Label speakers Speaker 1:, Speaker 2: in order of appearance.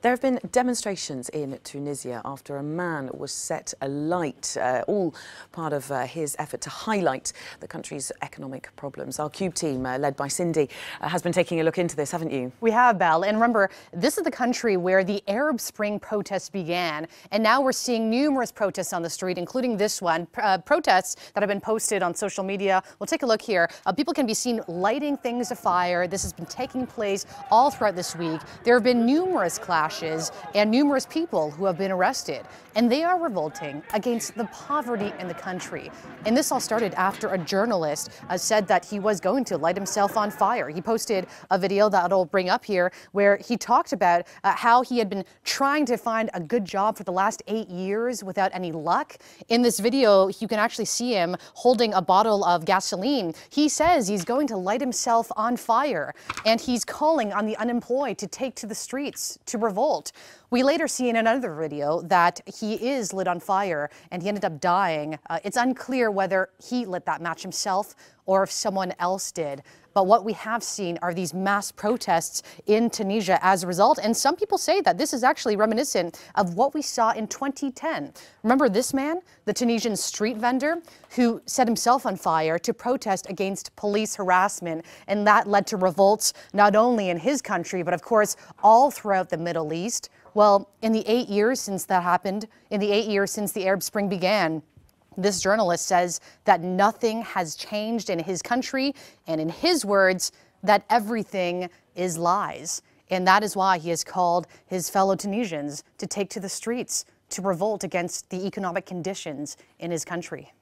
Speaker 1: There have been demonstrations in Tunisia after a man was set alight, all part of his effort to highlight the country's economic problems. Our Cube team, led by Cindy, has been taking a look into this, haven't you?
Speaker 2: We have, Belle. And remember, this is the country where the Arab Spring protests began. And now we're seeing numerous protests on the street, including this one. Protests that have been posted on social media. We'll take a look here. People can be seen lighting things afire. This has been taking place all throughout this week. There have been numerous clashes and numerous people who have been arrested. And they are revolting against the poverty in the country. And this all started after a journalist said that he was going to light himself on fire. He posted a video that I'll bring up here where he talked about how he had been trying to find a good job for the last 8 years without any luck. In this video, you can actually see him holding a bottle of gasoline. He says he's going to light himself on fire, and he's calling on the unemployed to take to the streets to revolt. We later see in another video that he is lit on fire and he ended up dying. It's unclear whether he lit that match himself or if someone else did. But what we have seen are these mass protests in Tunisia as a result. And some people say that this is actually reminiscent of what we saw in 2010. Remember this man, the Tunisian street vendor who set himself on fire to protest against police harassment. And that led to revolts not only in his country, but of course, all throughout the Middle East. Well, in the 8 years since that happened, in the 8 years since the Arab Spring began, this journalist says that nothing has changed in his country, and in his words, that everything is lies. And that is why he has called his fellow Tunisians to take to the streets to revolt against the economic conditions in his country.